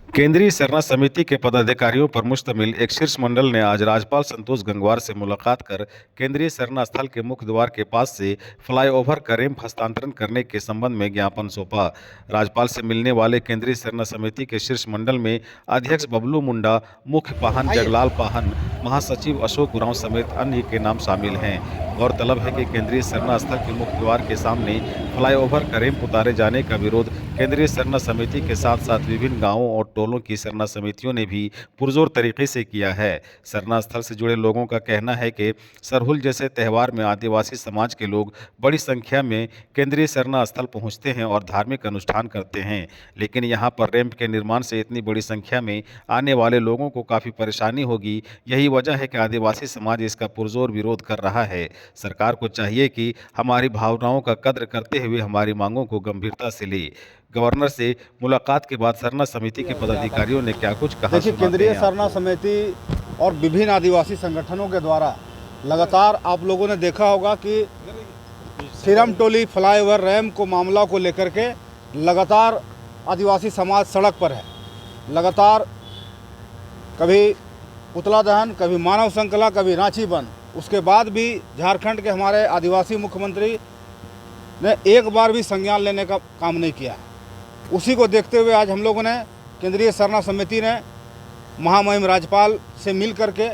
केंद्रीय सरना समिति के पदाधिकारियों पर मुश्तमिल एक शीर्ष मंडल ने आज राज्यपाल संतोष गंगवार से मुलाकात कर केंद्रीय सरना स्थल के मुख्य द्वार के पास से फ्लाईओवर का रैंप हस्तांतरण करने के संबंध में ज्ञापन सौंपा। राज्यपाल से मिलने वाले केंद्रीय सरना समिति के शीर्ष मंडल में अध्यक्ष बबलू मुंडा, मुख्य पाहन जगलाल पाहन, महासचिव अशोक उरांव समेत अन्य के नाम शामिल हैं। गौरतलब है कि केंद्रीय सरना स्थल के मुख्य द्वार के सामने फ्लाईओवर का रैंप उतारे जाने का विरोध केंद्रीय सरना समिति के साथ साथ विभिन्न गांवों और टोलों की सरना समितियों ने भी पुरजोर तरीके से किया है। सरना स्थल से जुड़े लोगों का कहना है कि सरहुल जैसे त्यौहार में आदिवासी समाज के लोग बड़ी संख्या में केंद्रीय सरना स्थल पहुंचते हैं और धार्मिक अनुष्ठान करते हैं, लेकिन यहां पर रैंप के निर्माण से इतनी बड़ी संख्या में आने वाले लोगों को काफ़ी परेशानी होगी। यही वजह है कि आदिवासी समाज इसका पुरजोर विरोध कर रहा है। सरकार को चाहिए कि हमारी भावनाओं का कद्र करते हुए हमारी मांगों को गंभीरता से ले। गवर्नर से मुलाकात के बाद सरना समिति के पदाधिकारियों ने क्या कुछ कहा। देखिए, केंद्रीय सरना समिति और विभिन्न आदिवासी संगठनों के द्वारा लगातार आप लोगों ने देखा होगा कि सिरम टोली फ्लाईओवर रैंप को मामला को लेकर के लगातार आदिवासी समाज सड़क पर है। लगातार कभी पुतला दहन, कभी मानव श्रृंखला, कभी रांची बंद। उसके बाद भी झारखंड के हमारे आदिवासी मुख्यमंत्री ने एक बार भी संज्ञान लेने का काम नहीं किया। उसी को देखते हुए आज हम लोगों ने केंद्रीय सरना समिति ने महामहिम राज्यपाल से मिल करके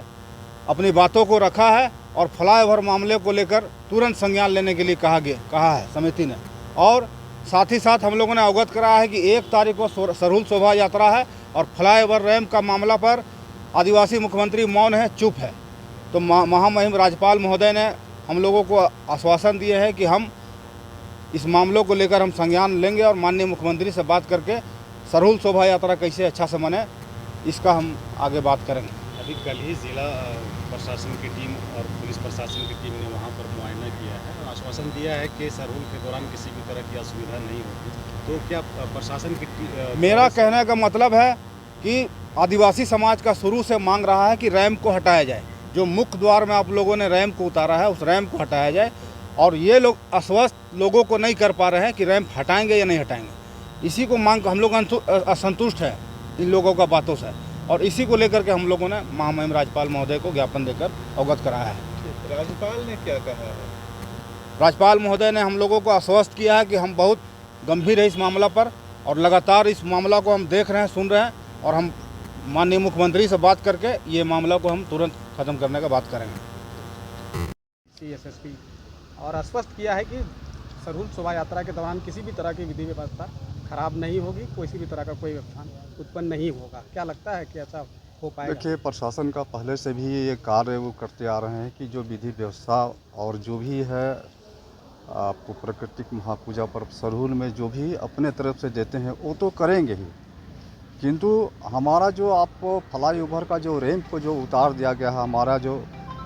अपनी बातों को रखा है और फ्लाईओवर मामले को लेकर तुरंत संज्ञान लेने के लिए कहा है समिति ने। और साथ ही साथ हम लोगों ने अवगत कराया है कि 1 तारीख को सरहुल शोभा यात्रा है और फ्लाईओवर रैंप का मामला पर आदिवासी मुख्यमंत्री मौन है, चुप है। तो महामहिम राज्यपाल महोदय ने हम लोगों को आश्वासन दिए हैं कि हम इस मामलों को लेकर हम संज्ञान लेंगे और माननीय मुख्यमंत्री से बात करके सरहुल शोभा यात्रा कैसे अच्छा से बने, इसका हम आगे बात करेंगे। अभी कल ही जिला प्रशासन की टीम और पुलिस प्रशासन की टीम ने वहां पर मुआयना किया है और आश्वासन दिया है कि सरहुल के दौरान किसी भी तरह की असुविधा नहीं होगी। तो क्या प्रशासन की मेरा कहने का मतलब है कि आदिवासी समाज का शुरू से मांग रहा है कि रैंप को हटाया जाए। जो मुख्य द्वार में आप लोगों ने रैंप को उतारा है, उस रैंप को हटाया जाए। और ये लोग अस्वस्थ लोगों को नहीं कर पा रहे हैं कि रैंप हटाएंगे या नहीं हटाएंगे। इसी को मांग हम लोग असंतुष्ट है इन लोगों का बातों से, और इसी को लेकर के हम लोगों ने महामहिम राज्यपाल महोदय को ज्ञापन देकर अवगत कराया है। राज्यपाल ने क्या कहा है? राज्यपाल महोदय ने हम लोगों को आश्वस्त किया है कि हम बहुत गंभीर है इस मामला पर और लगातार इस मामला को हम देख रहे हैं, सुन रहे हैं, और हम माननीय मुख्यमंत्री से बात करके ये मामला को हम तुरंत ख़त्म करने का बात करेंगे। CSSP और आश्वस्त किया है कि सरहुल शोभा यात्रा के दौरान किसी भी तरह की विधि व्यवस्था खराब नहीं होगी, किसी भी तरह का कोई व्यवधान उत्पन्न नहीं होगा। क्या लगता है कि ऐसा हो पाएगा? देखिए, प्रशासन का पहले से भी ये कार्य वो करते आ रहे हैं कि जो विधि व्यवस्था और जो भी है आपको प्राकृतिक महापूजा पर सरहुल में जो भी अपने तरफ से देते हैं वो तो करेंगे ही, किंतु हमारा जो आपको फ्लाईओवर का जो रैंप को जो उतार दिया गया है हमारा जो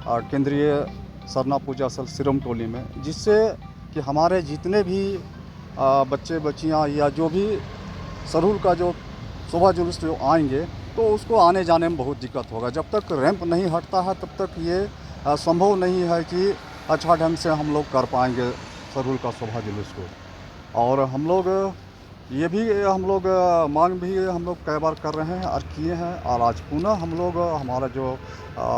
केंद्रीय सरना पूजा स्थल सिरम टोली में, जिससे कि हमारे जितने भी बच्चे बच्चियां या जो भी सरहुल का जो शोभा जुलूस जो आएंगे तो उसको आने जाने में बहुत दिक्कत होगा। जब तक रैंप नहीं हटता है तब तक ये संभव नहीं है कि अच्छा ढंग से हम लोग कर पाएंगे सरहुल का शोभा जुलूस को। और हम लोग ये भी मांग भी हम लोग कई बार कर रहे हैं और किए हैं, और आज पुनः हम लोग हमारा जो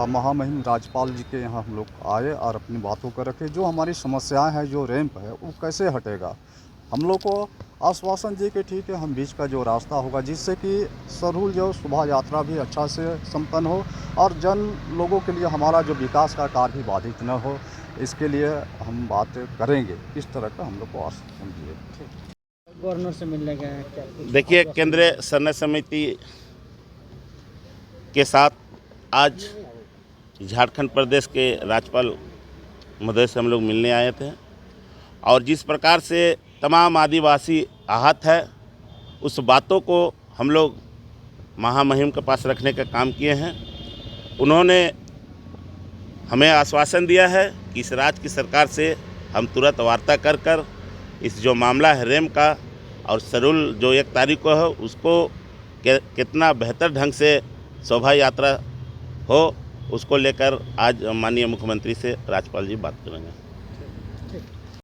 महामहिम राज्यपाल जी के यहाँ हम लोग आए और अपनी बातों को रखे। जो हमारी समस्याएं हैं, जो रैंप है वो कैसे हटेगा, हम लोग को आश्वासन दिए कि ठीक है हम बीच का जो रास्ता होगा जिससे कि सरहुल जो शोभा यात्रा भी अच्छा से संपन्न हो और जन लोगों के लिए हमारा जो विकास का कार्य भी बाधित न हो, इसके लिए हम बात करेंगे। इस तरह का हम लोग को आश्वासन दिए। गवर्नर से मिलने गए हैं क्या? देखिए, केंद्रीय सरना समिति के साथ आज झारखंड प्रदेश के राज्यपाल महोदय से हम लोग मिलने आए थे और जिस प्रकार से तमाम आदिवासी आहत है उस बातों को हम लोग महामहिम के पास रखने का काम किए हैं। उन्होंने हमें आश्वासन दिया है कि इस राज्य की सरकार से हम तुरंत वार्ता कर इस जो मामला है रैंप का और सरहुल जो 1 तारीख को है उसको कितना बेहतर ढंग से शोभा यात्रा हो, उसको लेकर आज माननीय मुख्यमंत्री से राज्यपाल जी बात करेंगे।